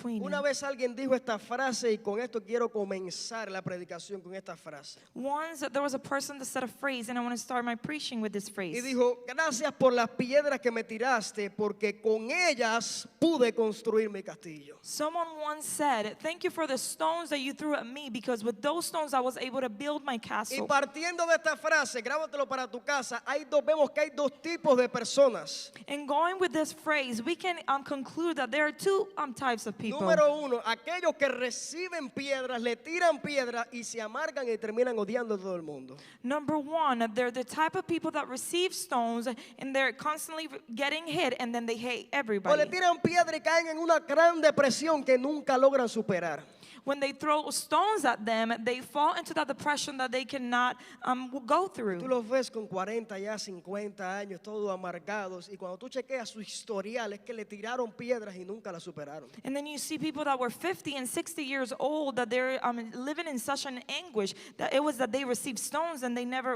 between Una it. vez alguien dijo esta frase y con esto quiero comenzar la predicación con esta frase. Once there was a person that said a phrase, and I want to start my preaching with this Y phrase. dijo, gracias por las piedras que me tiraste, porque con ellas pude construir mi castillo. Someone once said, thank you for the stones that you threw at me, because with those stones I was able to build my Y castle. partiendo de esta frase, grábatelo para tu casa, vemos que hay dos tipos de personas. And going with this phrase, we can conclude that there are two types of people. Número uno, aquellos que reciben piedras, le tiran piedras y se amargan y terminan odiando a todo el mundo. Number one, they're the type of people that receive stones and they're constantly getting hit and then they hate O le everybody. tiran piedra y caen en una gran depresión que nunca logran superar. When they throw stones at them, they fall into that depression that they cannot go Tú through. los ves con 40, ya 50 años, todos amargados. Y cuando tú chequeas su historial, es que le tiraron piedras y nunca la superaron. And then you see people that were 50 and 60 years old that they're living in such an anguish that it was that they received stones and they never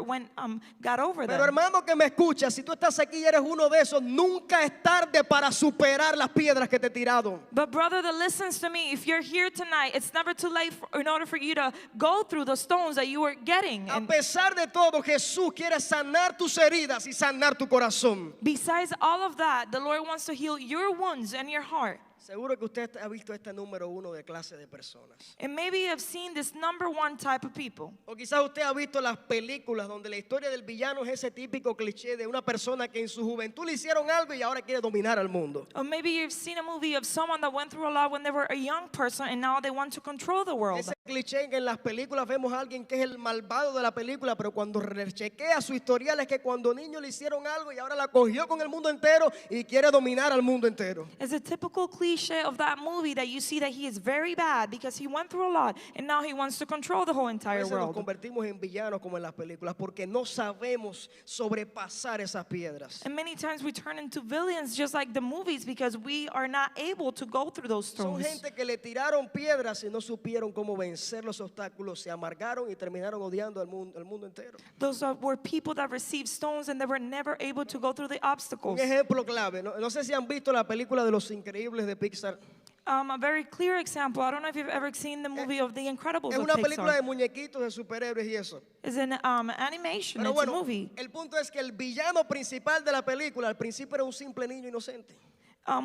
got over Pero them. hermano que me escucha, si tú estás aquí y eres uno de esos, nunca es tarde para superar las piedras que te tiraron. But brother that listens to me, if you're here tonight, it's never too late in order for you to go through the stones that you were getting. A And pesar de todo, Jesús quiere sanar tus heridas y sanar tu corazón. besides all of that, the Lord wants to heal your wounds and your heart. Seguro que usted ha visto este número uno de clase de personas. And maybe you have seen this number one type of people. O quizás usted ha visto las películas donde la historia del villano es ese típico cliché de una persona que en su juventud le hicieron algo y ahora quiere dominar al mundo. Or maybe you've seen a movie of someone that went through a lot when they were a young person and now they want to control the world. Ese cliché en que en las películas vemos a alguien que es el malvado de la película, pero cuando chequea su historial es que cuando niño le hicieron algo y ahora la cogió con el mundo entero y quiere dominar al mundo entero. It's a typical cliche of that movie that you see that he is very bad because he went through a lot and now he wants to control the whole A entire veces nos world. convertimos en villanos como en las películas porque no sabemos sobrepasar esas piedras. And many times we turn into villains just like the movies because we are not able to go through those Son stones. gente que le tiraron piedras y no supieron cómo vencer los obstáculos, se amargaron y terminaron odiando al mundo entero. Those were people that received stones and they were never able to go through the obstacles. Un ejemplo clave, no sé si han visto la película de Los Increíbles de Pixar. A very clear example, I don't know if you've ever seen the movie of The Incredibles Es of una película de Pixar. muñequitos, de superhéroes y eso. It's an animation, Pero it's a bueno, movie. el punto es que el villano principal de la película al principio era un simple niño inocente.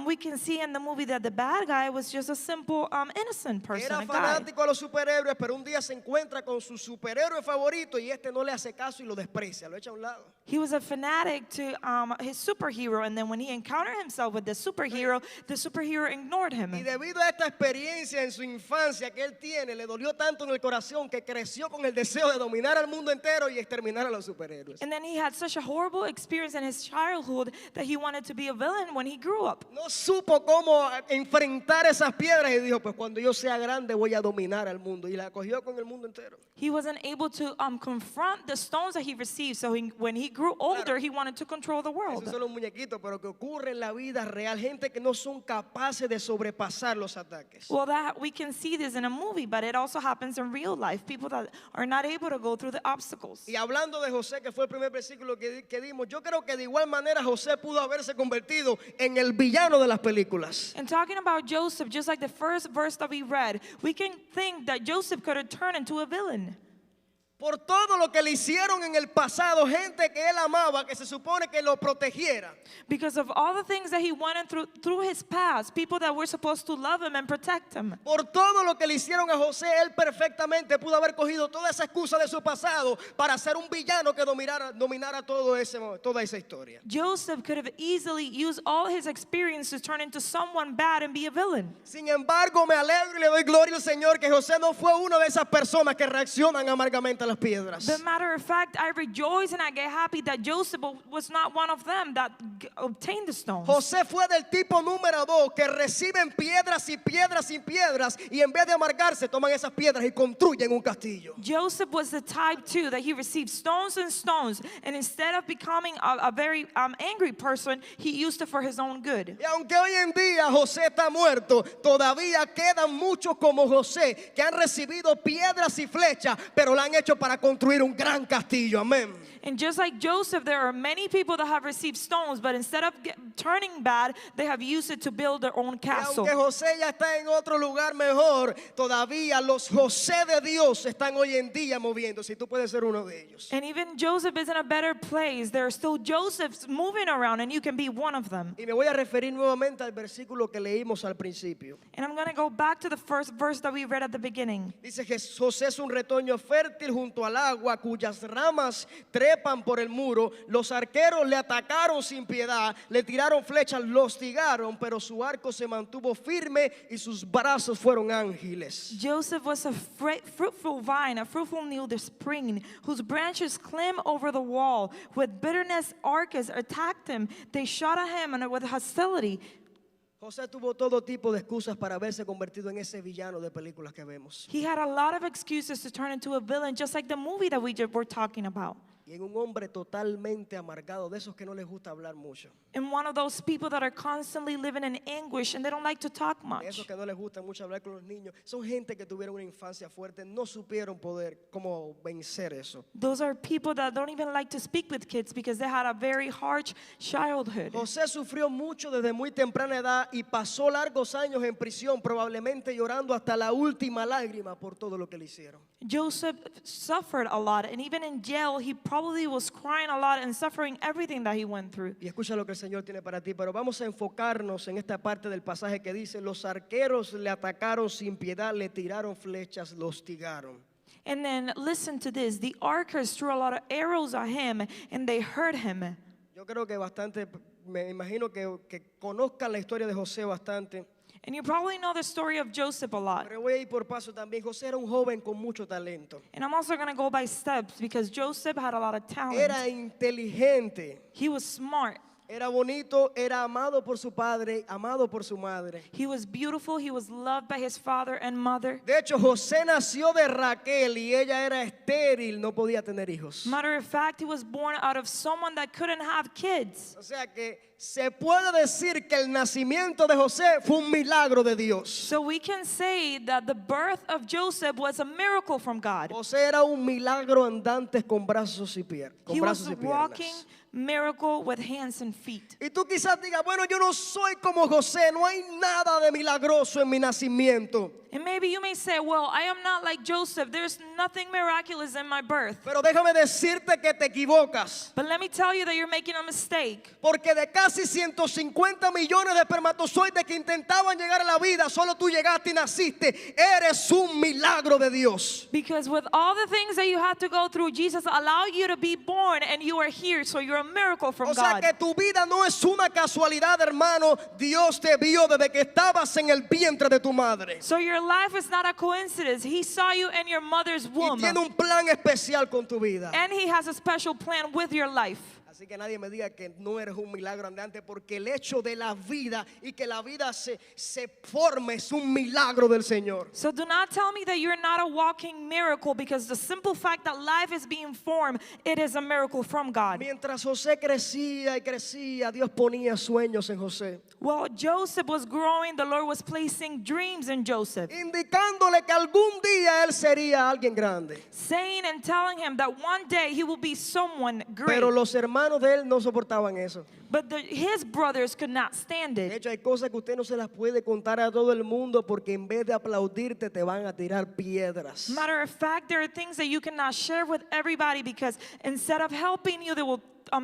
We can see in the movie that the bad guy was just a simple, innocent person, Era a guy. fanático a los superhéroes, pero un día se encuentra con su superhéroe favorito y este no le hace caso y lo desprecia, lo echa a un lado. He was a fanatic to his superhero, and then when he encountered himself with the superhero ignored him. Y debido a esta experiencia en su infancia que él tiene, le dolió tanto en el corazón que creció con el deseo de dominar al mundo entero y exterminar a los superhéroes. And then he had such a horrible experience in his childhood that he wanted to be a villain when he grew up. No supo cómo enfrentar esas piedras y dijo, pues cuando yo sea grande voy a dominar al mundo. Y la cogió con el mundo entero. He wasn't able to confront the stones that he received, so when he grew older, he wanted to control the Eso world. es solo un muñequito, pero que ocurre en la vida real. Gente que no son capaces de sobrepasar los ataques. Well, that we can see this in a movie, but it also happens in real life. People that are not able to go through the obstacles. Y hablando de José, que fue el primer versículo que dimos, yo creo que de igual manera José pudo haberse convertido en el villano de las películas. And talking about Joseph, just like the first verse that we read, we can think that Joseph could have turned into a villain. Por todo lo que le hicieron en el pasado, gente que él amaba, que se supone que lo protegiera. Because of all the things that he went through his past, people that were supposed to love him and protect him. Por todo lo que le hicieron a José, él perfectamente pudo haber cogido toda esa excusa de su pasado para ser un villano que dominara toda esa historia. Joseph could have easily used all his experience to turn into someone bad and be a villain. Sin embargo, me alegro y le doy gloria al Señor que José no fue una de esas personas que reaccionan amargamente a las piedras. As a matter of fact, I rejoice and I get happy that Joseph was not one of them that obtained the stones. José fue del tipo número 2 que reciben piedras y piedras y piedras y en vez de amargarse toman esas piedras y construyen un castillo. Joseph was the type 2 that he received stones and stones, and instead of becoming a very angry person, he used it for his own good. Y aunque hoy en día José está muerto, todavía quedan muchos como José que han recibido piedras y flechas, pero la han hecho hecho para construir un gran castillo. Amén. And just like Joseph, there are many people that have received stones, but instead of turning bad, they have used it to build their own Y castle. aunque José ya está en otro lugar mejor, todavía los José de Dios están hoy en día moviendo. Si tú puedes ser uno de ellos. And even Joseph is in a better place. There are still Josephs moving around, and you can be one of them. Y me voy a referir nuevamente al versículo que leímos al principio. And I'm going to go back to the first verse that we read at the beginning. Dice que José es un retoño fértil junto al agua, cuyas ramas trepan por el muro. Los arqueros le atacaron sin piedad, le tiraron flechas, lo hostigaron, pero su arco se mantuvo firme y sus brazos fueron ágiles. Joseph was a fruitful vine, a fruitful near the spring, whose branches climb over the wall. With bitterness, archers attacked him. They shot at him and with hostility. José tuvo todo tipo de excusas para haberse convertido en ese villano de películas que vemos. He had a lot of excuses to turn into a villain, just like the movie that we were talking about. Y en un hombre totalmente amargado, de esos que no les gusta hablar mucho. And one of those people that are constantly living in anguish and they don't like to talk De much. esos que no les gusta mucho hablar con los niños. Son gente que tuvieron una infancia fuerte, no supieron poder cómo vencer eso. Those are people that don't even like to speak with kids because they had a very harsh childhood. José sufrió mucho desde muy temprana edad y pasó largos años en prisión, probablemente llorando hasta la última lágrima por todo lo que le hicieron. Joseph suffered a lot, and even in jail, he probably was crying a lot and suffering everything that he went through. Y escucha lo que el Señor tiene para ti, pero vamos a enfocarnos en esta parte del pasaje que dice: los arqueros le atacaron sin piedad, le tiraron flechas, lo hostigaron. And then listen to this: the archers threw a lot of arrows at him, and they hurt him. Yo creo que bastante, me imagino que conozcan la historia de José bastante. And you probably know the story of Joseph a lot. Pero voy a ir por paso también. José era un joven con mucho talento. And I'm also going to go by steps because Joseph had a lot of talent. Era inteligente. He was smart. Era bonito, era amado por su padre, amado por su madre. He was beautiful. He was loved by his father and mother. De hecho, José nació de Raquel y ella era estéril, no podía tener hijos. Matter of fact, he was born out of someone that couldn't have kids. O sea que se puede decir que el nacimiento de José fue un milagro de Dios. So we can say that the birth of Joseph was a miracle from God. José era un milagro andante con brazos y piernas. He was a walking miracle with hands and feet. Y tú quizás digas, bueno, yo no soy como José, no hay nada de milagroso en mi nacimiento. And maybe you may say, well, I am not like Joseph. There's nothing miraculous in my birth. Pero déjame decirte que te equivocas. But let me tell you that you're making a mistake. Porque de casi 150 millones de espermatozoides que intentaban llegar a la vida, solo tú llegaste y naciste. Eres un milagro de Dios. Because with all the things that you had to go through, Jesus allowed you to be born and you are here. So you're a miracle from O sea God. que tu vida no es una casualidad, hermano. Dios te vio desde que estabas en el vientre de tu madre. So your life is not a coincidence. He saw you in your mother's Y womb. tiene un plan especial con tu vida. And he has a special plan with your life. Así que nadie me diga que no eres un milagro andante, porque el hecho de la vida y que la vida se forme es un milagro del Señor. So do not tell me that you're not a walking miracle, because the simple fact that life is being formed, it is a miracle from God. Mientras José crecía y crecía, Dios ponía sueños en José, While Joseph was growing, the Lord was placing dreams in Joseph, indicándole que algún día él sería alguien grande. saying and telling him that one day he will be someone great. Pero los hermanos de él no soportaban eso. But his brothers could not stand De it. hecho, hay cosas que usted no se las puede contar a todo el mundo, porque en vez de aplaudirte te van a tirar piedras. Matter of fact, there are things that you cannot share with everybody, because instead of helping you, they will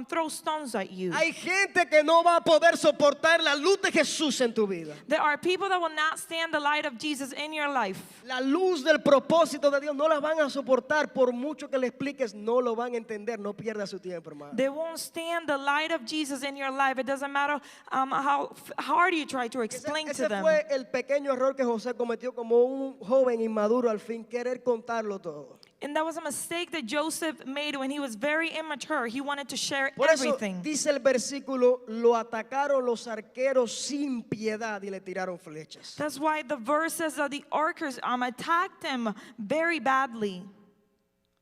throw stones at you. Hay gente que no va a poder soportar la luz de Jesús en tu vida. There are people that will not stand the light of Jesus in your life. La luz del propósito de Dios no la van a soportar, por mucho que le expliques, no lo van a entender. No pierda su tiempo, hermano. They won't stand the light of Jesus in your life. It doesn't matter how hard you try to explain to Ese them. fue el pequeño error que José cometió como un joven inmaduro al fin, querer contarlo todo. And that was a mistake that Joseph made when he was very immature. He wanted to share Por eso everything. dice el versículo: lo atacaron los arqueros sin piedad y le tiraron flechas. That's why the verse says that the archers attacked him very badly.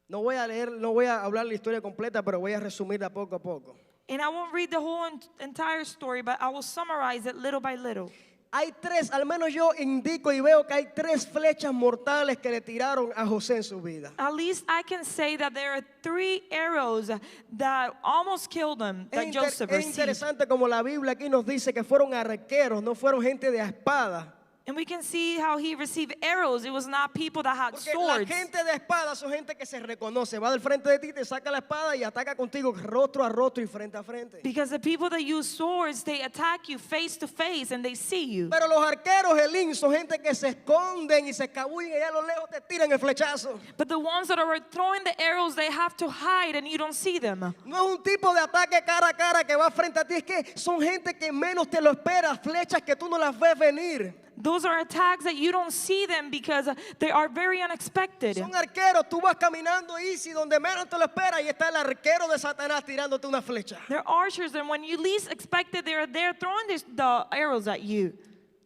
No voy a hablar la historia completa, pero voy a resumirla poco a poco. And I won't read the whole entire story, but I will summarize it little by little. Hay tres, al menos yo indico y veo que hay tres flechas mortales que le tiraron a José en su vida. At least I can say that there are 3 arrows that almost killed him, that Joseph Es received. interesante como la Biblia aquí nos dice que fueron arqueros, no fueron gente de espada. And we can see how he received arrows. It was not people that had Porque la swords. gente de espada son gente que se reconoce, va del frente de ti, te saca la espada y ataca contigo rostro a rostro y frente a frente. Because the people that use swords, they attack you face to face and they see you. Pero los arqueros, Elín, son gente que se esconden y se escabullen y allá a lo lejos te tiran el flechazo. But the ones that are throwing the arrows, they have to hide and you don't see them. No es un tipo de ataque cara a cara que va frente a ti, es que son gente que menos te lo esperas, flechas que tú no las ves venir. Those are attacks that you don't see them because they are very unexpected. Son arqueros, tú vas caminando easy donde menos te lo esperas y está el arquero de Satanás tirándote una flecha. They're archers, and when you least expect it, they're there throwing the arrows at you.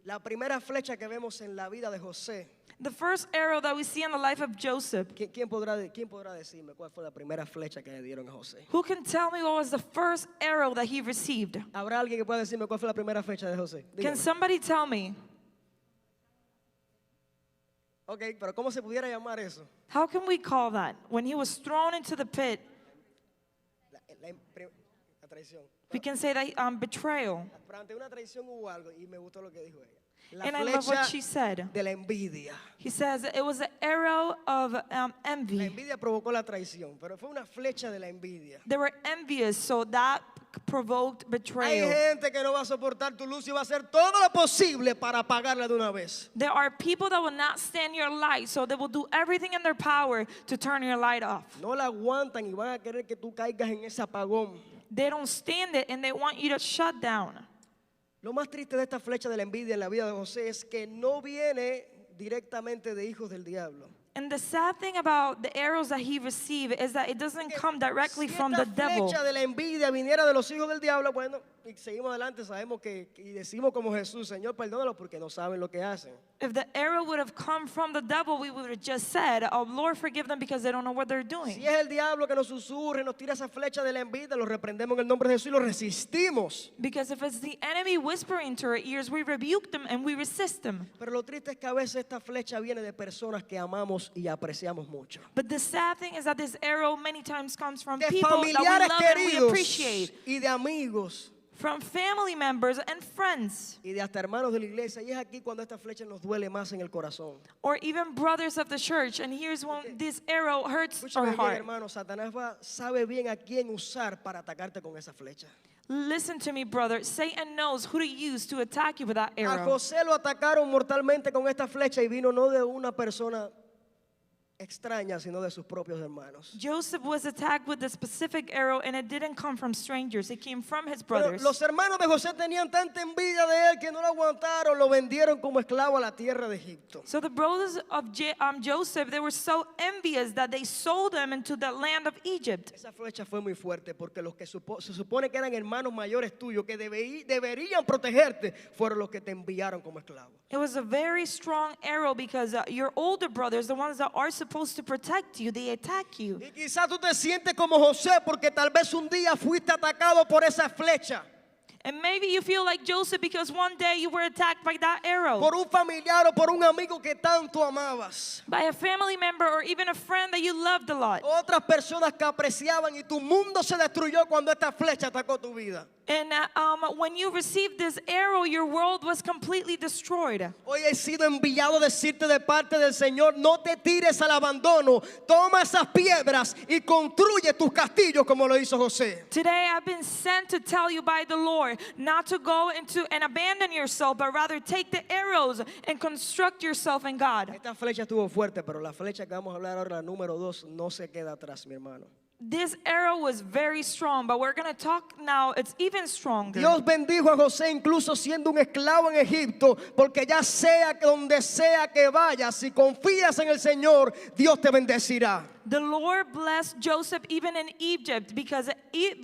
La primera flecha que vemos en la vida de José. The first arrow that we see in the life of Joseph. ¿Quién podrá decirme cuál fue la primera flecha que le dieron a José? Who can tell me what was the first arrow that he received? ¿Habrá alguien que pueda decirme cuál fue la primera flecha de José? Can Dígame. somebody tell me? Ok, pero ¿cómo se pudiera llamar eso? How can we call that? When he was thrown into the pit, La traición. we can say that betrayal. Pero ante una traición hubo algo y me gustó lo que dijo ella. La And I love what she flecha said. de la envidia. He says it was an arrow of La envy. envidia provocó la traición, pero fue una flecha de la envidia. They were envious, so that provoked Hay betrayal. gente que no va a soportar tu luz y va a hacer todo lo posible para apagarla de una vez. There are people that will not stand your light, so they will do everything in their power to turn your light off. No la aguantan y van a querer que tú caigas en ese apagón. They don't stand it and they want you to shut down. Lo más triste de esta flecha de la envidia en la vida de José es que no viene directamente de hijos del diablo. And the sad thing about the arrows that he received is that it doesn't come directly Si from esta the devil. flecha de la envidia viniera de los hijos del diablo, bueno, y seguimos adelante, sabemos que y decimos como Jesús, Señor, perdónalo porque no saben lo que hacen. If the arrow would have come from the devil, we would have just said, "Oh Lord, forgive them because they don't know what they're doing." Si es el diablo que nos susurre, nos tira esa flecha de la envidia, lo reprendemos en el nombre de Jesús y lo resistimos. Because if it's the enemy whispering to our ears, we rebuke them and we resist them. Pero lo triste es que a veces esta flecha viene de personas que amamos y apreciamos mucho. But the sad thing is that this arrow many times comes from De people that we familiares love and we queridos appreciate, y de amigos from family members and friends, y de hasta hermanos de la iglesia. Y es aquí cuando esta flecha nos duele más en el corazón. or even brothers of the church. And here's when this arrow hurts our Escúchame bien, heart. hermano, Satanás sabe bien a quién usar para atacarte con esa flecha. Listen to me, brother. Satan knows who to use to attack you with that A arrow. José lo atacaron mortalmente con esta flecha y vino no de una persona extraña, sino de sus propios hermanos. Joseph was attacked with a specific arrow, and it didn't come from strangers. It came from his Pero brothers. los hermanos de José tenían tanta envidia de él que no lo aguantaron, lo vendieron como esclavo a la tierra de Egipto. So the brothers of Joseph, they were so envious that they sold him into the land of Egypt. Esa flecha fue muy fuerte porque los que se supone que eran hermanos mayores tuyos que deberían protegerte fueron los que te enviaron como esclavo. It was a very strong arrow because your older brothers, the ones that are supposed to protect you, they attack you. Y quizás tú te sientes como José porque tal vez un día fuiste atacado por esa flecha. And maybe you feel like Joseph because one day you were attacked by that arrow. Por un familiar o por un amigo que tanto amabas. By a family member or even a friend that you loved a lot. Otras personas que apreciaban y tu mundo se destruyó cuando esta flecha atacó tu vida. And when you received this arrow, your world was completely destroyed. Hoy he sido enviado a decirte de parte del Señor, no te tires al abandono, toma esas piedras y construye tus castillos como lo hizo José. Today I've been sent to tell you by the Lord not to go into and abandon yourself, but rather take the arrows and construct yourself in God. Esta flecha estuvo fuerte, pero la flecha que vamos a hablar ahora, la número 2, no se queda atrás, mi hermano. This arrow was very strong, but we're going to talk now, it's even stronger. Dios bendijo a José incluso siendo un esclavo en Egipto, porque ya sea que donde sea que vayas, si confías en el Señor, Dios te bendecirá. The Lord blessed Joseph even in Egypt, because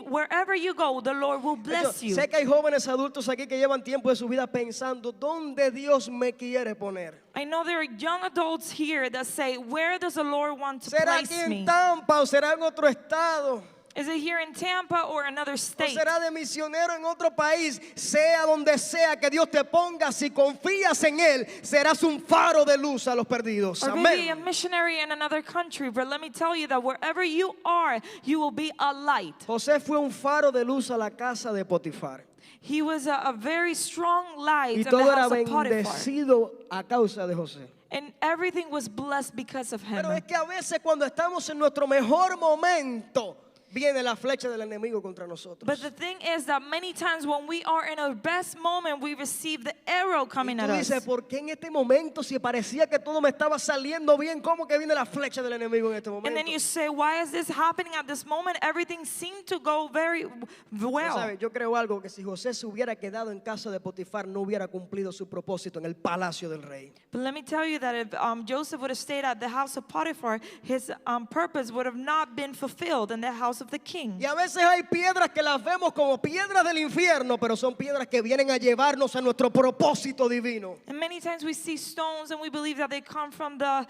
wherever you go, the Lord will bless you. Sé que hay jóvenes adultos aquí que llevan tiempo de su vida pensando, ¿dónde Dios me quiere poner? I know there are young adults here that say, where does the Lord want to ¿Será place aquí me? en Tampa o será en otro estado? Is it here in Tampa or another O state? será de misionero en otro país. Sea donde sea que Dios te ponga, si confías en Él, serás un faro de luz a los perdidos. Or maybe a Amén. missionary in another country. But let me tell you that wherever you are, you will be a light. José fue un faro de luz a la casa de Potifar. He was a very strong light Y in the todo era house of Potiphar. bendecido a causa de José. And everything was blessed because of him. Pero es que a veces cuando estamos en nuestro mejor momento, viene la flecha del enemigo contra nosotros. But the thing is that many times when we are in our best moment, we receive the arrow Y coming tú at dices, us. ¿por qué en este momento, si parecía que todo me estaba saliendo bien, cómo que viene la flecha del enemigo en este And then momento? you say, why is this happening at this moment? Everything seemed to go very Tú well. sabes, yo creo algo, que si José se hubiera quedado en casa de Potifar, no hubiera cumplido su propósito en el palacio del rey. But let me tell you that if Joseph would have stayed at the house of Potiphar, his purpose would have not been fulfilled in the house of the king. Y a veces hay piedras que las vemos como piedras del infierno, pero son piedras que vienen a llevarnos a nuestro propósito divino. And many times we see stones and we believe that they come from the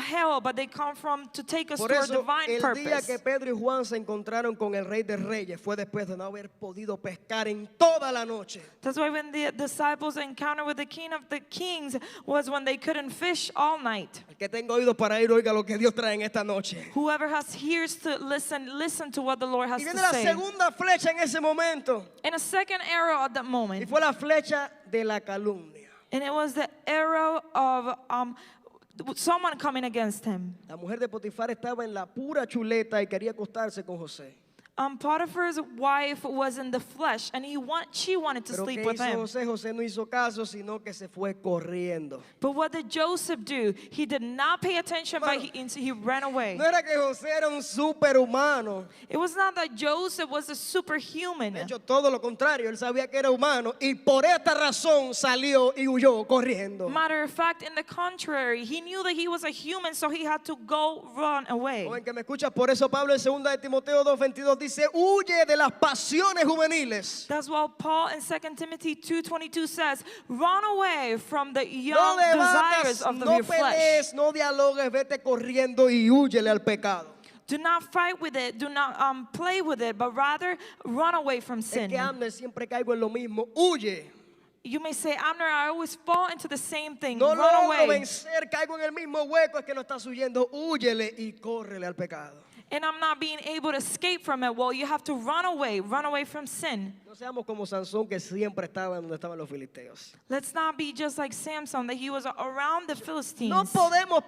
hell, but they come from to take us Por to our eso, divine el día purpose. que Pedro y Juan se encontraron con el rey de reyes fue después de no haber podido pescar en toda la noche. That's why when the disciples encountered with the king of the kings was when they couldn't fish all night. El que tenga oídos para ir, oiga lo que Dios trae en esta noche. Whoever has ears to listen to what the Lord has Y to viene la say. segunda flecha en ese momento. And a second arrow at that Y moment. fue la flecha de la calumnia. And it was the arrow of someone coming against him. La mujer de Potifar estaba en la pura chuleta y quería acostarse con José. Potiphar's wife was in the flesh, and she wanted to Pero sleep ¿qué with hizo him. José? José no hizo caso, sino que se fue corriendo. But what did Joseph do? He did not pay attention, but he ran away. No era que José era un superhumano. It was not that Joseph was a superhuman. De hecho, todo lo contrario. Él sabía que era humano y por esta razón salió y huyó corriendo. Matter of fact, in the contrary, he knew that he was a human, so he had to run away. Joven que me escuchas, por eso Pablo en 2 de Timoteo 2:22 dice, huye de las pasiones juveniles. That's why Paul in 2 Timothy 2:22 says, run away from the No young desires debatas, of no your flesh. pelees, no dialogues, vete corriendo y húyele al pecado. Do not fight with it, do not play with it, but rather run away from Es sin. que Abner siempre caigo en lo mismo, huye. You may say, Abner, I always fall into the same thing. No Run logro away. vencer, caigo en el mismo hueco, es que no estás huyendo, húyele y córrele al pecado. And I'm not being able to escape from it. Well, you have to run away from sin. No seamos como Sansón, que siempre estaba donde estaban los filisteos. Let's not be just like Samson, that he was around the Philistines. No podemos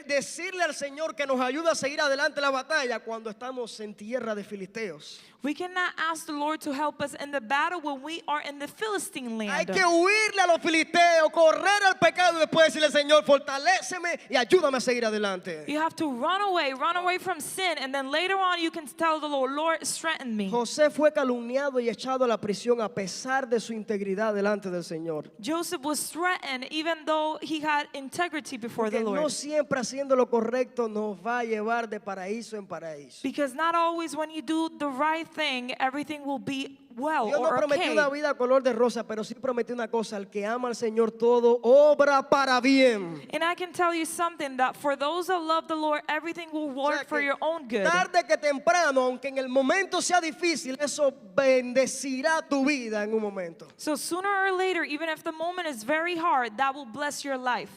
decirle al Señor que nos ayude a seguir adelante la batalla cuando estamos en tierra de filisteos. We cannot ask the Lord to help us in the battle when we are in the Philistine land. Hay que huirle a los filisteos, correr al pecado y después decirle, Señor, fortaléceme y ayúdame a seguir adelante. You have to run away from sin, and then later on you can tell the Lord, Lord, strengthen me. José fue calumniado y echado a la prisión a pesar de su integridad delante del Señor. Joseph was threatened even though he had integrity before the Que Lord. no siempre haciendo lo correcto nos va a llevar de paraíso en paraíso. Because not always when you do the right thing, everything will be well Dios no or prometió okay. una vida color de rosa, pero sí prometió una cosa: al que ama al Señor todo obra para bien. And I can tell you something, that for those that love the Lord, everything will O sea, work for que your own good. tarde que temprano, aunque en el momento sea difícil, eso bendecirá tu vida en un momento. So sooner or later, even if the moment is very hard, that will bless your life.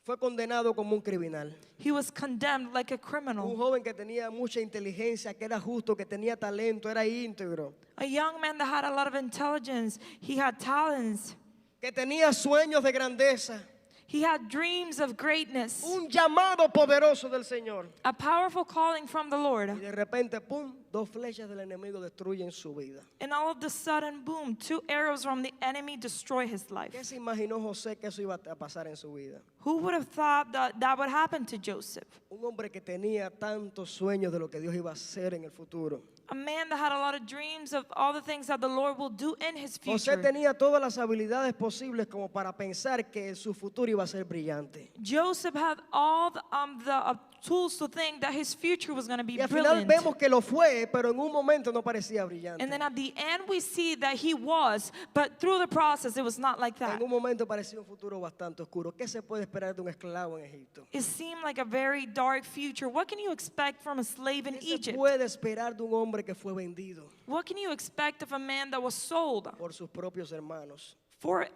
Fue condenado como un criminal. He was condemned like a Un criminal. joven que tenía mucha inteligencia, que era justo, que tenía talento, era íntegro, A young man that had a lot of intelligence. He had talents. que tenía sueños de grandeza, He had dreams of greatness. un llamado poderoso del Señor. A powerful calling from the Y Lord. de repente, pum, dos flechas del enemigo destruyen su vida. And all of the sudden, boom, 2 arrows from the enemy destroy his ¿Qué life. se imaginó José que eso iba a pasar en su vida? Who would have thought that that would happen to Joseph? Un hombre que tenía tantos sueños de lo que Dios iba a hacer en el futuro. A man that had a lot of dreams of all the things that the Lord will do in his José future. tenía todas las habilidades posibles como para pensar que su futuro iba a ser brillante. Joseph had all the tools to think that his future was going to be Y al final brilliant. vemos que lo fue, pero en un momento no parecía brillante. And then at the end we see that he was, but through the process it was not like that. En un momento parecía un futuro bastante oscuro. ¿Qué se puede esperar de un esclavo en Egipto? It seemed like a very dark future. What can you expect from a slave in ¿Qué se Egypt? puede esperar de un hombre que fue vendido What can you expect of a man that was sold por sus propios hermanos? for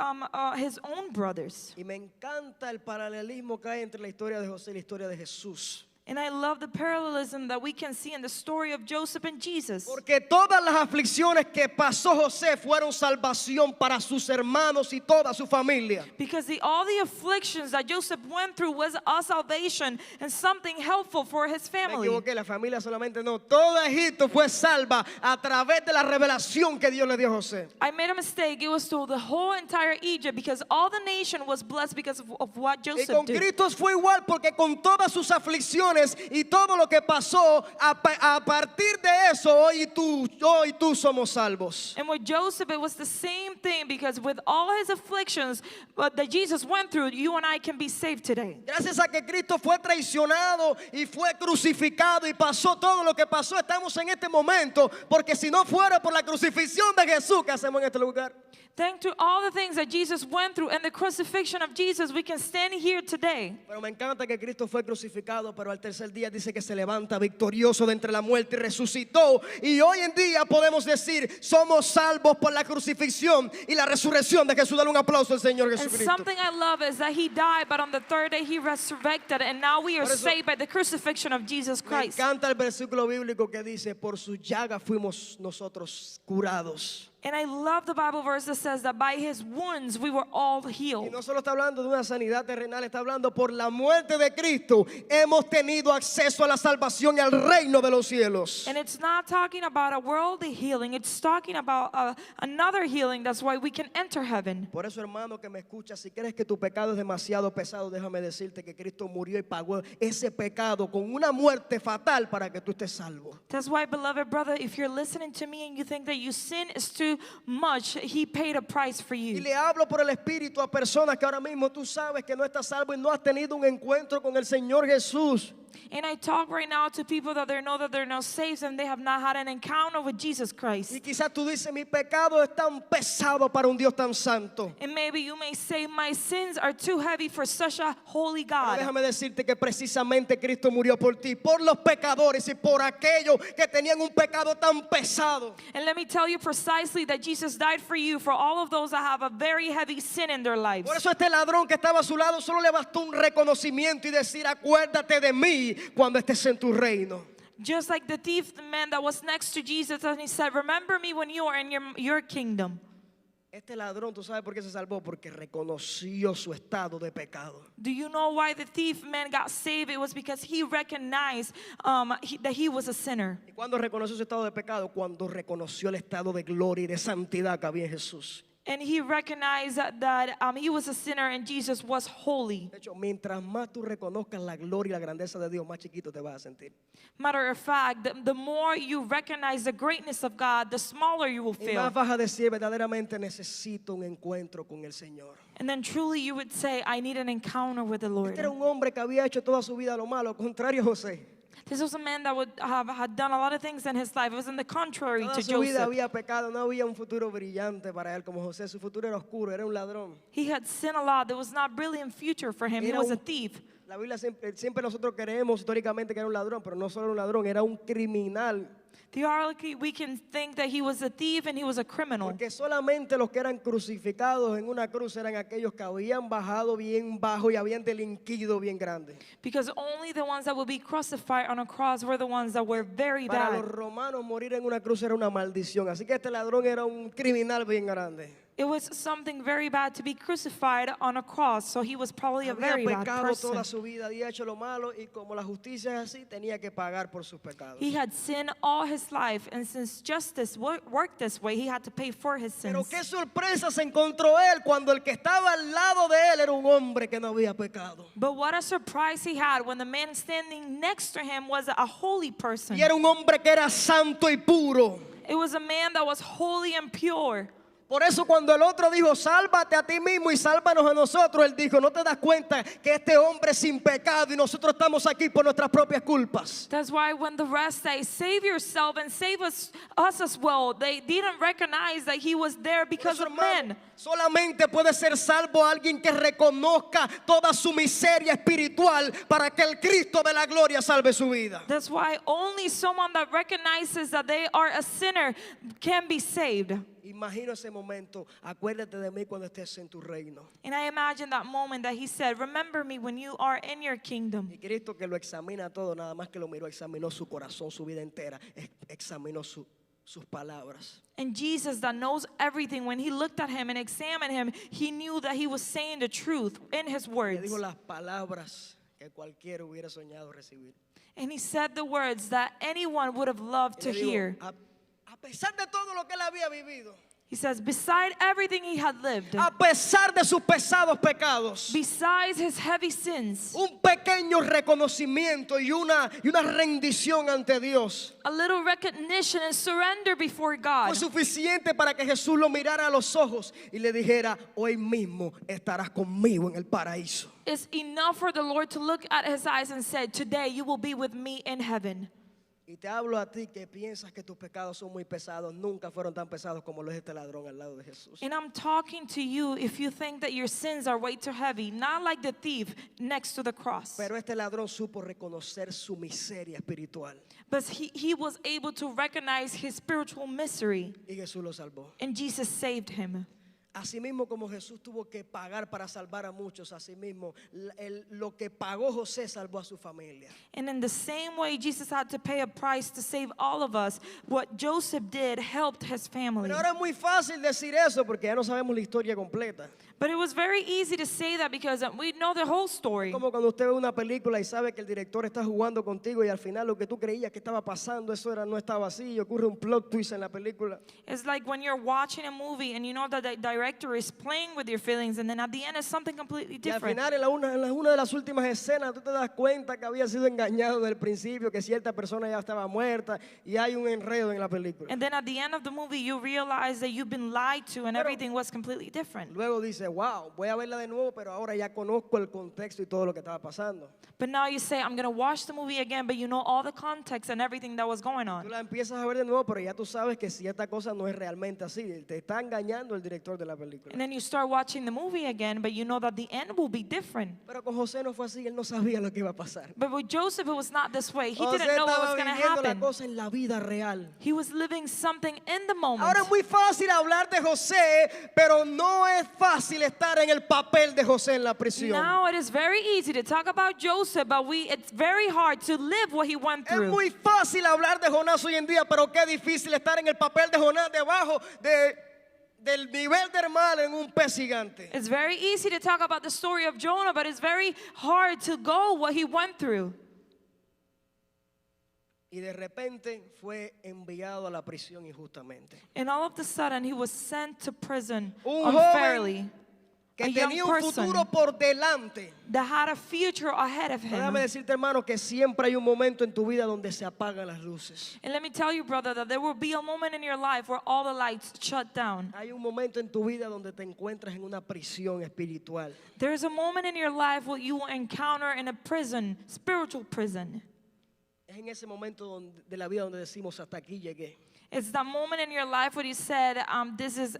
his own brothers? Y me encanta el paralelismo que hay entre la historia de José y la historia de Jesús. And I love the parallelism that we can see in the story of Joseph and Jesus. Porque todas las aflicciones que pasó José fueron salvación para sus hermanos y toda su familia. Because all the afflictions that Joseph went through was a salvation and something helpful for his Me family. equivoqué, la familia solamente no. Todo Egipto fue salva a través de la revelación que Dios le dio a José. I made a mistake. It was to the whole entire Egypt because all the nation was blessed because of what Y Joseph con did. Cristo fue igual porque con todas sus aflicciones y todo lo que pasó, a partir de eso, hoy y tú somos salvos. And with Joseph, it was the same thing because with all his afflictions that Jesus went through, you and I can be saved today. Gracias a que Cristo fue traicionado y fue crucificado y pasó todo lo que pasó, estamos en este momento, porque si no fuera por la crucifixión de Jesús, ¿qué hacemos en este lugar? Thanks to all the things that Jesus went through and the crucifixion of Jesus, we can stand here today. Pero me encanta que Cristo fue crucificado, pero al tercer día dice que se levanta victorioso de entre la muerte y resucitó. Y hoy en día podemos decir, somos salvos por la crucifixión y la resurrección de Jesús. Dale un aplauso al Señor And Jesucristo. something I love is that he died, but on the third day he resurrected, and now we are Por eso- saved by the crucifixion of Jesus Me Christ. encanta el versículo bíblico que dice, por su llaga fuimos nosotros curados. And I love the Bible verse that says that by his wounds we were all Y healed. no solo está hablando de una sanidad terrenal, está hablando por la muerte de Cristo. Hemos tenido acceso a la salvación y al reino de los cielos. And it's not talking about a worldly healing, it's talking about another healing. That's why we can enter heaven. Por eso, hermano que me escuchas, si crees que tu pecado es demasiado pesado, déjame decirte que Cristo murió y pagó ese pecado con una muerte fatal para que tú estés salvo. That's why, beloved brother, if you're listening to me and you think that your sin is too much, he paid a price for Y you. le hablo por el Espíritu a personas que ahora mismo tú sabes que no estás salvo y no has tenido un encuentro con el Señor Jesús. And I talk right now to people that they know that they're not saved and they have not had an encounter with Jesus Christ. Y quizás tú dices, mi pecado es tan pesado para un Dios tan santo. And maybe you may say, my sins are too heavy for such a holy Pero God. déjame decirte que precisamente Cristo murió por ti, por los pecadores y por aquellos que tenían un pecado tan pesado. And let me tell you precisely that Jesus died for you, for all of those that have a very heavy sin in their lives. Por eso este ladrón que estaba a su lado solo le bastó un reconocimiento y decir, acuérdate de mí cuando estés en tu reino. Just like the thief, the man that was next to Jesus, and he said, remember me when you are in your kingdom. Este ladrón, ¿tú sabes por qué se salvó? Porque reconoció su estado de pecado. Do you know why the thief man got saved? It was because he recognized that he was a sinner. ¿Y cuándo reconoció su estado de pecado? Cuando reconoció el estado de gloria y de santidad que había en Jesús. And he recognized that he was a sinner and Jesus was holy. De hecho, mientras más tú reconozcas la gloria y la grandeza de Dios, más chiquito te vas a sentir. Matter of fact, the more you recognize the greatness of God, the smaller you will Y feel. más vas a decir, verdaderamente necesito un encuentro con el Señor. And then truly you would say, I need an encounter with the Lord. Este era un hombre que había hecho toda su vida lo malo, contrario a José. This was a man that had done a lot of things in his life. It was in the contrary Toda to su vida Joseph. había pecado, no había un futuro brillante para él como José. Su futuro era oscuro, era un ladrón. He had sinned a lot. There was not brilliant future for him. He Era was a un- thief. La Biblia siempre nosotros creemos históricamente que era un ladrón, pero no solo era un ladrón, era un criminal. Theoretically, we can think that he was a thief and he was a criminal. Porque solamente los que eran crucificados en una cruz eran aquellos que habían bajado bien bajo y habían delinquido bien grande. Because only the ones that would be crucified on a cross were the ones that were very Para los bad. romanos morir en una cruz era una maldición. Así que este ladrón era un criminal bien grande. It was something very bad to be crucified on a cross, so he was probably a Había very bad pecado person. toda su vida, había hecho lo malo y como la justicia es así, tenía que pagar por sus pecados. He had sinned all his life, and since justice worked this way, he had to pay for his Pero sins. qué sorpresa se encontró él cuando el que estaba al lado de él era un hombre que no había pecado. But what a surprise he had when the man standing next to him was a holy person. Y era un hombre que era santo y puro. It was a man that was holy and pure. Por eso cuando el otro dijo, sálvate a ti mismo y sálvanos a nosotros, él dijo, ¿no te das cuenta que este hombre es sin pecado y nosotros estamos aquí por nuestras propias culpas? That's why when the rest say, save yourself and save us as well, they didn't recognize that he was there because Por eso, of hermano, men. solamente puede ser salvo alguien que reconozca toda su miseria espiritual para que el Cristo de la gloria salve su vida. That's why only someone that recognizes that they are a sinner can be saved. Imagino ese momento, acuérdate de mí cuando estés en tu reino. And I imagine that moment that he said, remember me when you are in your kingdom. Y Cristo que lo examina todo, nada más que lo miró, examinó su corazón, su vida entera, examinó sus palabras. And Jesus that knows everything, when he looked at him and examined him, he knew that he was saying the truth in his Le words. dijo las palabras que cualquiera hubiera soñado recibir. And he said the words that anyone would have loved to Y le dijo, hear. a pesar de todo lo que él había vivido, He says, beside everything he had lived, a pesar de sus pesados pecados, besides his heavy sins, un pequeño reconocimiento y una rendición ante Dios a little recognition and surrender before God fue suficiente para que Jesús lo mirara a los ojos y le dijera, hoy mismo estarás conmigo en el paraíso. is enough for the Lord to look at his eyes and said, today you will be with me in heaven. Y te hablo a ti que piensas que tus pecados son muy pesados, nunca fueron tan pesados como lo es este ladrón al lado de Jesús. And I'm talking to you if you think that your sins are way too heavy, not like the thief next to the cross. Pero este ladrón supo reconocer su miseria espiritual But he was able to recognize his spiritual misery, y Jesús lo salvó. and Jesus saved him. Asimismo como Jesús tuvo que pagar para salvar a muchos, asimismo lo que pagó José salvó a su familia. And in the same way Jesus had to pay a price to save all of us, what Joseph did helped his family. Pero ahora es muy fácil decir eso porque ya no sabemos la historia completa. But it was very easy to say that because we know the whole story. Como cuando usted ve una película y sabe que el director está jugando contigo y al final lo que tú creías que estaba pasando, eso no estaba así y ocurre un plot twist en la película. It's like when you're watching a movie and you know that the director is playing with your feelings, and then at the end it's something completely Y al different. final en una de las últimas escenas tú te das cuenta que había sido engañado desde el principio, que cierta persona ya estaba muerta y hay un enredo en la película. And then at the end of the movie you realize that you've been lied to and everything was completely different. Luego dice, wow, voy a verla de nuevo, pero ahora ya conozco el contexto y todo lo que estaba pasando. But now you say, I'm going to watch the movie again, but you know all the context and everything that was going Tú on. la empiezas a ver de nuevo, pero ya tú sabes que cierta cosa no es realmente así. Te está engañando el director de la película. And then you start watching the movie again, but you know that the end will be different. Pero con José no fue así, él no sabía lo que iba a pasar. But with Joseph, it was not this way. He José didn't know what was estaba going to viviendo la happen. cosa en la vida real. He was living something in the moment. Ahora es muy fácil hablar de José, pero no es fácil estar en el papel de José en la prisión. Now it is very easy to talk about Joseph, but it's very hard to live what he went Es through. muy fácil hablar de Jonás hoy en día, pero qué difícil estar en el papel de Jonás debajo del nivel del mar en un pez gigante. It's very easy to talk about the story of Jonah, but it's very hard to go what he went through. Y de repente fue enviado a la prisión injustamente. And all of a sudden, he was sent to prison Un unfairly. Que A young tenía un person futuro por delante. that had a future ahead of him. Déjame decirte, hermano, que siempre hay un momento en tu vida donde se apagan las luces. And let me tell you, brother, that there will be a moment in your life where all the lights shut down. Hay un momento en tu vida donde te encuentras en una prisión espiritual. There is a moment in your life where you will encounter in a prison, spiritual prison. Es en ese momento de la vida donde decimos, hasta aquí llegué. It's that moment in your life where you said, this is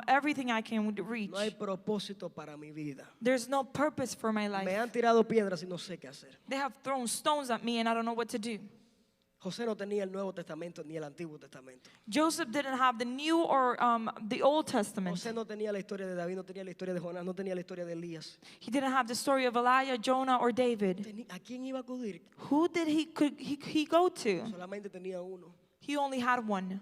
everything I can reach. No hay propósito para mi vida. There's no purpose for my Me life. han tirado piedras y no sé qué hacer. They have thrown stones at me and I don't know what to do. José no tenía el Nuevo Testamento ni el Antiguo Testamento. Joseph didn't have the New or the Old Testament. José no tenía la historia de David, no tenía la historia de Jonás, no tenía la historia de Elías. He didn't have the story of Elijah, Jonah, or David. ¿A quién iba a acudir? Who did he go to? Solamente tenía uno. He only had one.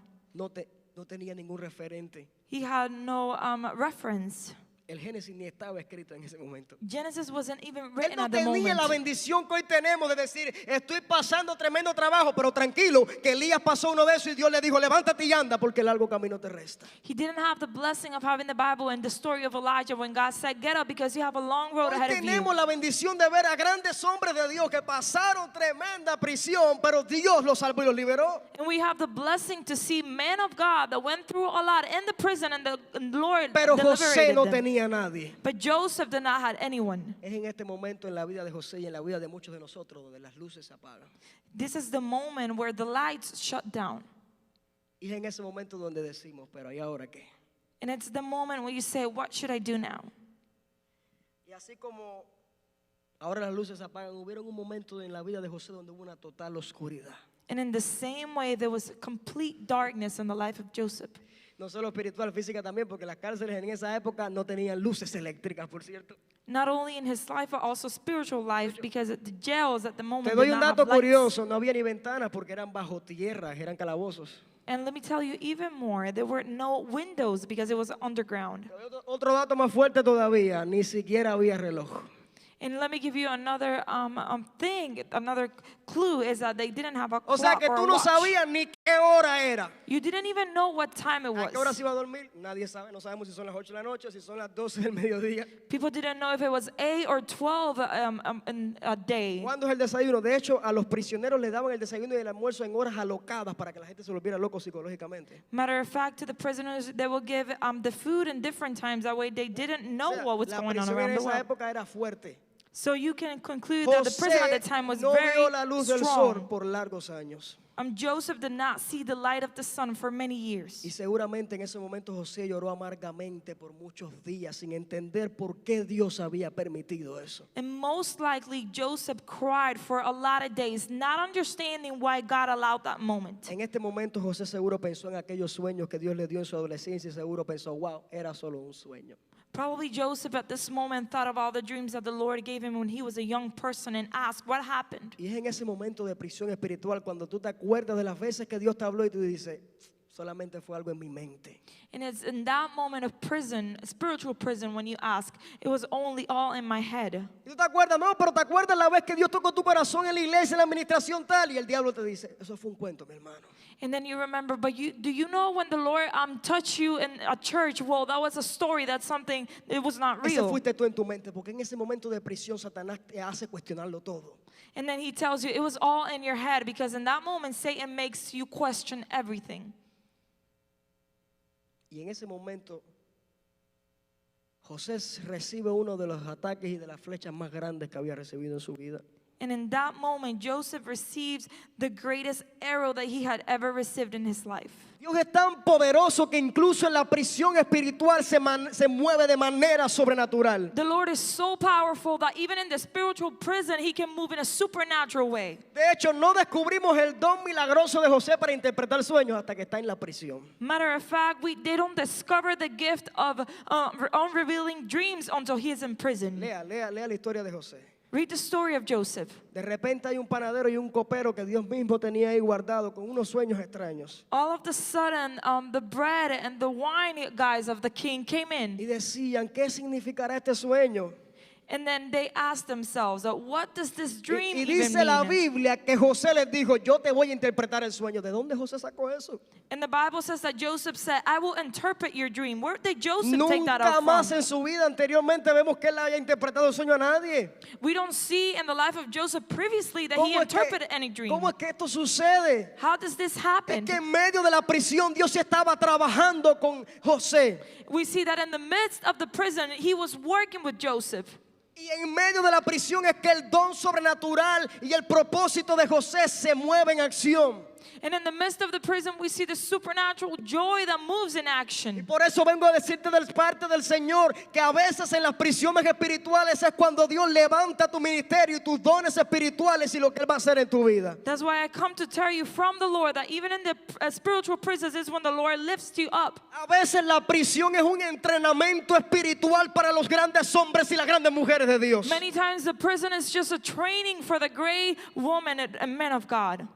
no tenía ningún referente. He had no reference. El Génesis ni estaba escrito en ese momento. Genesis wasn't even Él written no at the tenía la moment. bendición que hoy tenemos de decir, estoy pasando tremendo trabajo, pero tranquilo, que Elías pasó uno de esos y Dios le dijo, levántate y anda porque el largo camino te resta. He didn't have the blessing of having the Bible and the story of Elijah when God said, get up because you have a long road Hoy ahead of you. tenemos la bendición de ver a grandes hombres de Dios que pasaron tremenda prisión, pero Dios los salvó y los liberó. And we have the blessing to see men of God that went through a lot in the prison and the Lord Pero José liberated no them. tenía a nadie. But Joseph did not have anyone. Es en este momento en la vida de José y en la vida de muchos de nosotros donde las luces se apagan. This is the moment where the lights shut down. Y es en ese momento donde decimos, pero ¿y ahora qué? And it's the moment where you say, what should I do now? Y así como ahora las luces se apagan, hubieron un momento en la vida de José donde hubo una total oscuridad. And in the same way, there was complete darkness in the life of Joseph. No solo espiritual, física también, porque las cárceles en esa época no tenían luces eléctricas, por cierto. Not only in his life, but also spiritual life, because the jails at the moment Te did doy un not dato have lights. curioso, no había ni ventanas porque eran bajo tierra, eran calabozos. And let me tell you even more, there were no windows because it was underground. Te doy otro dato más fuerte todavía, ni siquiera había reloj. And let me give you another thing, another clue is that they didn't have a O sea clock que or tú a no watch. sabías ni qué hora era. You didn't even know what time it ¿A qué hora was. se iba a dormir? Nadie sabe, no sabemos si son las 8 de la noche, si son las 12 del mediodía. People didn't know if it was 8 or 12 in a day. ¿Cuándo es el desayuno? De hecho, a los prisioneros les daban el desayuno y el almuerzo en horas alocadas para que la gente se volviera loco psicológicamente. Matter of fact, to the prisoners, they will give the food in different times. That way they didn't know O sea, what was la going on prisión around en the esa world. época era fuerte. So you can conclude that the prison at José the time was no very vio la luz del sol strong. por largos años. Joseph did not see the light of the sun for many Y years. seguramente en ese momento José lloró amargamente por muchos días sin entender por qué Dios había permitido eso. And most likely Joseph cried for a lot of days, not understanding why God allowed that moment. En este momento José seguro pensó en aquellos sueños que Dios le dio en su adolescencia y seguro pensó, wow, era solo un sueño. Probably Joseph at this moment thought of all the dreams that the Lord gave him when he was a young person and asked, what happened? Y es en ese momento de prisión espiritual cuando tú te acuerdas de las veces que Dios te habló y tú dices, solamente fue algo en mi mente. And it's in that moment of prison, spiritual prison, when you ask, it was only all in my head. Y tú te acuerdas, no, pero te acuerdas la vez que Dios tocó tu corazón en la iglesia, en la administración tal, y el diablo te dice, eso fue un cuento, mi hermano. And then you remember, but do you know when the Lord touched you in a church? Well, that was a story. That's something, it was not Ese real. fuiste tú en tu mente, porque en ese momento de prisión Satanás te hace cuestionarlo todo. And then he tells you it was all in your head, because in that moment Satan makes you question everything. Y en ese momento José recibe uno de los ataques y de las flechas más grandes que había recibido en su vida. And in that moment, Joseph receives the greatest arrow that he had ever received in his life. Dios es tan poderoso que incluso en la prisión espiritual se mueve de manera sobrenatural. The Lord is so powerful that even in the spiritual prison, he can move in a supernatural way. De hecho, no descubrimos el don milagroso de José para interpretar sueños hasta que está en la prisión. Matter of fact, they don't discover the gift of unrevealing dreams until he is in prison. Lea la historia de José. Read the story of Joseph. De repente hay un panadero y un copero que Dios mismo tenía ahí guardado con unos sueños extraños. All of a sudden, the bread and the wine guys of the king came in. Y decían, ¿qué significará este sueño? And then they asked themselves, what does this dream Y even dice la mean? Biblia que José les dijo, yo te voy a interpretar el sueño. ¿De dónde José sacó eso? And the Bible says that Joseph said, I will interpret your dream. Where did Joseph take that Nunca out más from? en su vida anteriormente vemos que él haya interpretado el sueño a nadie. We don't see in the life of Joseph previously that he ¿Cómo interpreted any dream. es que esto sucede? How does this Es happen? que en medio de la prisión Dios estaba trabajando con José. We see that in the midst of the prison, he was working with Joseph. Y en medio de la prisión es que el don sobrenatural y el propósito de José se mueve en acción. And in the midst of the prison, we see the supernatural joy that moves in Y action. por eso vengo a decirte de parte del Señor que a veces en las prisiones espirituales es cuando Dios levanta tu ministerio y tus dones espirituales y lo que Él va a hacer en tu vida. That's why I come to tell you from the Lord that even in the spiritual prisons is when the Lord lifts you up. A veces la prisión es un entrenamiento espiritual para los grandes hombres y las grandes mujeres de Dios. Many times the prison is just a training for the great woman and men of God.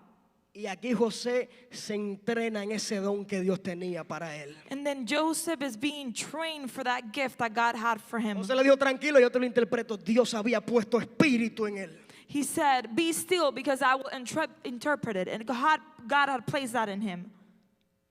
Y aquí José se entrena en ese don que Dios tenía para él. And then Joseph is being trained for that gift that God had for him. José le dijo, tranquilo, yo te lo interpreto. Dios había puesto espíritu en él. He said, be still because I will interpret it. And God had placed that in him.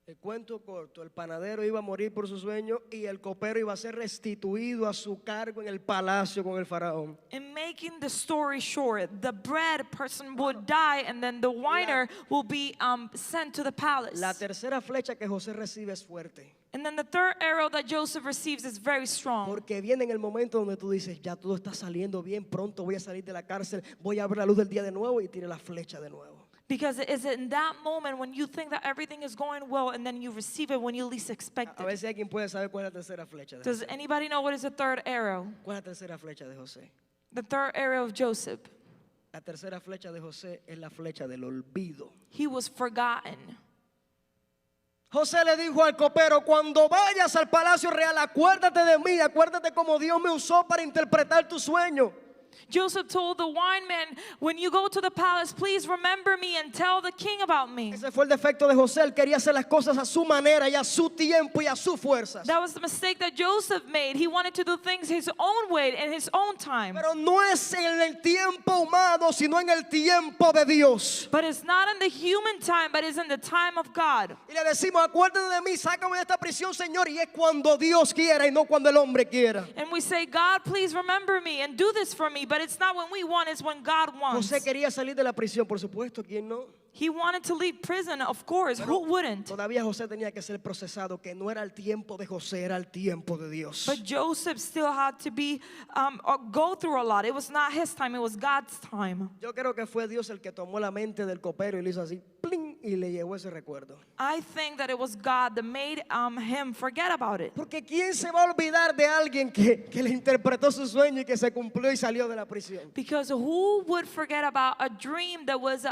El cuento corto, el panadero iba a morir por su sueño y el copero iba a ser restituido a su cargo en el palacio con el faraón. In making the story short, the bread person would die and then the winer will be sent to the palace. La tercera flecha que José recibe es fuerte. And then the third arrow that Joseph receives is very strong. Porque viene en el momento donde tú dices, ya todo está saliendo bien, pronto voy a salir de la cárcel, voy a ver la luz del día de nuevo y tire la flecha de nuevo. Because it's in that moment when you think that everything is going well and then you receive it when you least expect A it. ver si alguien puede saber cuál es la tercera flecha de Does José. anybody know what is the third arrow? ¿Cuál es la tercera flecha de José? The third arrow of Joseph. La tercera flecha de José es la flecha del olvido. He was forgotten. José le dijo al copero, cuando vayas al palacio real, acuérdate de mí, acuérdate cómo Dios me usó para interpretar tu sueño. Joseph told the wine man, when you go to the palace, please remember me and tell the king about me. Ese fue el defecto de José, él quería hacer las cosas a su manera y a su tiempo y a sus fuerzas. That was the mistake that Joseph made. He wanted to do things his own way and his own time. Pero no es en el tiempo humano, sino en el tiempo de Dios. But it's not in the human time, but it's in the time of God. Y le decimos, acuérdate de mí, sácame de esta prisión, Señor, y es cuando Dios quiera y no cuando el hombre quiera. And we say, God, please remember me and do this for me. But it's not when we want, it's when God wants. José quería salir de la prisión, por supuesto, ¿quién no? He wanted to leave prison, of course. Who wouldn't? Todavía José tenía que ser procesado, que no era el tiempo de José, era el tiempo de Dios. But Joseph still had to be go through a lot. It was not his time, it was God's time. Yo creo que fue Dios el que tomó la mente del copero y le hizo así, ¡pling! Y le llevó ese recuerdo. I think that it was God that made him forget about it. Porque ¿quién se va a olvidar de alguien que le interpretó su sueño y que se cumplió y salió de la prisión? Because who would forget about a dream that was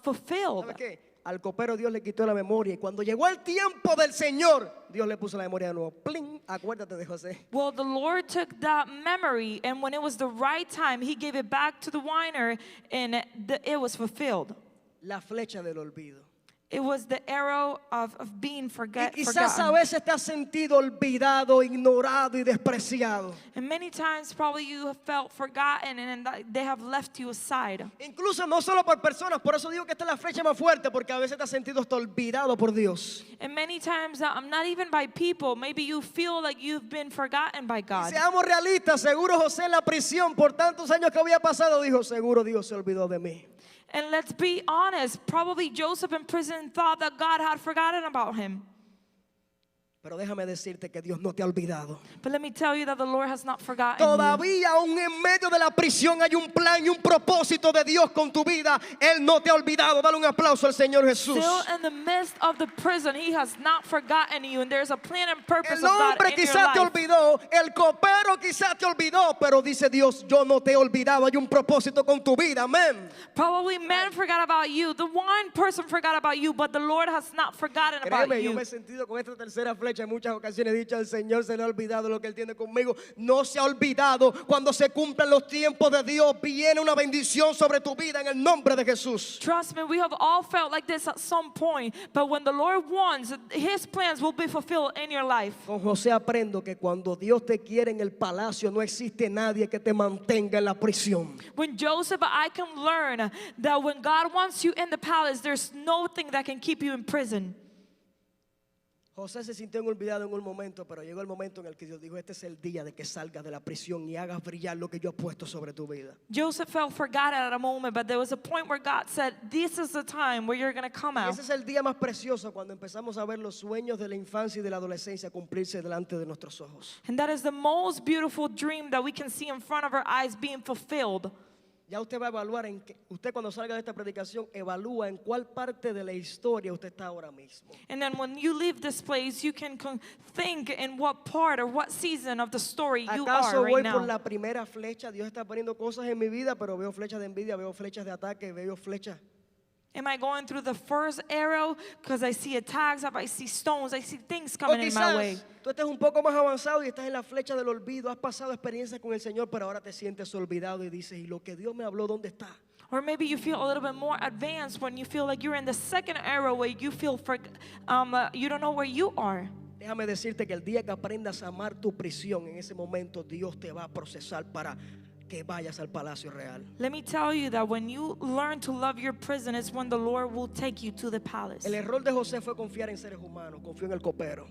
fulfilled? ¿Sabe qué? Al copero Dios le quitó la memoria y cuando llegó el tiempo del Señor, Dios le puso la memoria de nuevo. ¡Pling! Acuérdate de José. Well, the Lord took that memory, and when it was the right time, He gave it back to the winer, and it was fulfilled. La flecha del olvido. It was the arrow of being Y forgotten. quizás a veces te has sentido olvidado, ignorado y despreciado. And many times probably you have felt forgotten and they have left you aside. Incluso no solo por personas, por eso digo que esta es la flecha más fuerte, porque a veces te has sentido hasta olvidado por Dios. And many times not even by people, maybe you feel like you've been forgotten by God. Seamos realistas, seguro José en la prisión por tantos años que había pasado dijo, seguro Dios se olvidó de mí. And let's be honest, probably Joseph in prison thought that God had forgotten about him. Pero déjame decirte que Dios no te ha olvidado. But let me tell you that the Lord has not forgotten you. Todavía aún en medio de la prisión hay un plan y un propósito de Dios con tu vida. Él no te ha olvidado. Dale un aplauso al Señor Jesús. Still in the midst of the prison, He has not forgotten you, and there's a plan and purpose El of God hombre in your quizás te life. olvidó, el copero quizás te olvidó, pero dice Dios, yo no te he olvidado. Hay un propósito con tu vida. Amén. Probably man forgot about you, the one person forgot about you, but the Lord has not forgotten about Créeme, yo you. me he sentido con esta tercera flecha en muchas ocasiones. He dicho al Señor, se le ha olvidado lo que Él tiene conmigo. No se ha olvidado. Cuando se cumplen los tiempos de Dios, viene una bendición sobre tu vida en el nombre de Jesús. Trust me, we have all felt like this at some point, but when the Lord wants, His plans will be fulfilled in your life. Con José aprendo que cuando Dios te quiere en el palacio, no existe nadie que te mantenga en la prisión. When Joseph, I can learn that when God wants you in the palace, there's nothing that can keep you in prison. José se sintió olvidado en un momento, pero llegó el momento en el que Dios dijo, este es el día de que salgas de la prisión y hagas brillar lo que yo he puesto sobre tu vida. Joseph felt forgotten at a moment, but there was a point where God said, this is the time where you're going to come Y out. ese es el día más precioso cuando empezamos a ver los sueños de la infancia y de la adolescencia cumplirse delante de nuestros ojos. And that is the most beautiful dream that we can see in front of our eyes being fulfilled. Ya usted va a evaluar, usted cuando salga de esta predicación, evalúa en cuál parte de la historia usted está ahora mismo. And then when you leave this place, you can think in what part or what season of the story you ¿Acaso are voy right por now. la primera flecha? Dios está poniendo cosas en mi vida, pero veo flechas de envidia, veo flechas de ataque, veo flechas. Am I going through the first arrow because I see attacks, I see stones, I see things O coming in my way? quizás tú estés un poco más avanzado y estás en la flecha del olvido, has pasado experiencias con el Señor, pero ahora te sientes olvidado y dices, ¿y lo que Dios me habló, dónde está? Or maybe you feel a little bit more advanced when you feel like you're in the second arrow where you feel you don't know where you are. Déjame decirte que el día que aprendas a amar tu prisión, en ese momento Dios te va a procesar para que vayas al palacio real. Let me tell you that when you learn to love your prison is when the Lord will take you to the palace. El error de José fue confiar en seres humanos, confió en el copero.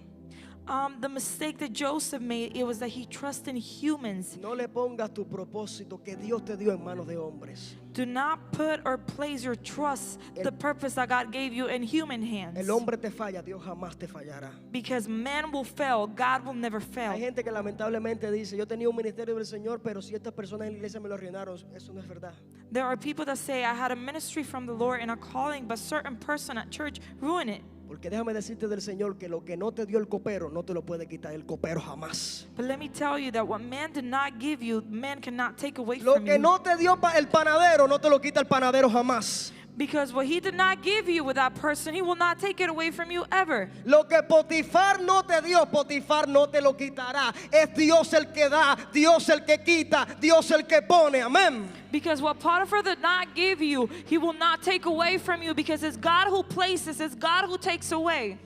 The mistake that Joseph made, it was that he trusted in humans. No le pongas tu propósito que Dios te dio en manos de hombres. Do not put or place your trust, the purpose that God gave you, in human hands. El hombre te falla, Dios jamás te fallará. Because man will fail, God will never Hay fail. gente que lamentablemente dice, yo tenía un ministerio del Señor, pero si estas personas en la iglesia me lo arruinaron, eso no es verdad. There are people that say, I had a ministry from the Lord and a calling, but certain person at church ruined it. Porque déjame decirte del Señor que lo que no te dio el copero, no te lo puede quitar el copero jamás. But let me tell you that what man did not give you, man cannot take away Lo from que you. no te dio el panadero, no te lo quita el panadero jamás. Because what he did not give you with that person, he will not take it away from you ever. Lo que Potifar no te dio, Potifar no te lo quitará. Es Dios el que da, Dios el que quita, Dios el que pone. Amén. Because what Potiphar did not give you, he will not take away from you, because it's God who places, it's God who takes away.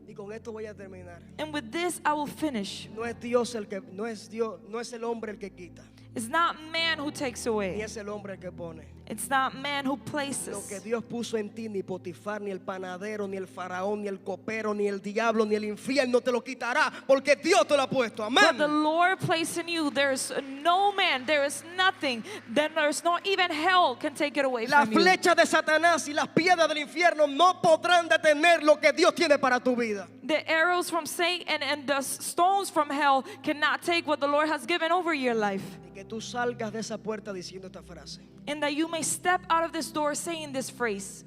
Y con esto voy a terminar. And with this I will finish. No es Dios el que, no es Dios, no es el hombre el que quita, It's not man who takes ni away. es el hombre el que pone. It's not man who Lo places. que Dios puso en ti, ni Potifar, ni el panadero, ni el faraón, ni el copero, ni el diablo, ni el infierno te lo quitará, porque Dios te lo ha puesto. But the Amén. Lord placed in you, there's no man, there is nothing, then there's no even hell can take it away Las from you. flechas de Satanás y las piedras del infierno no podrán detener lo que Dios tiene para tu vida. The arrows from Satan and the stones from hell cannot take what the Lord has given over your life. Y que tú salgas de esa puerta diciendo esta frase And that you may step out of this door saying this phrase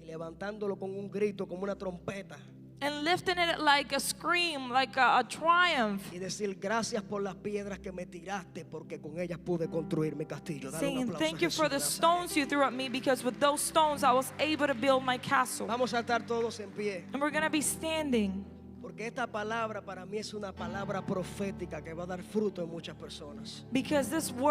y levantándolo con un grito, como una trompeta, and lifting it like a scream, like a triumph, y decir gracias por las piedras que me tiraste, porque con ellas pude construir mi castillo. Dale un saying aplauso a thank you Jesús for de the Nazaret. stones you threw at me, because with those stones I was able to build my castle. Vamos a estar todos en pie, And we're going to be standing, porque esta palabra para mí es una palabra profética que va a dar fruto en muchas personas. because this word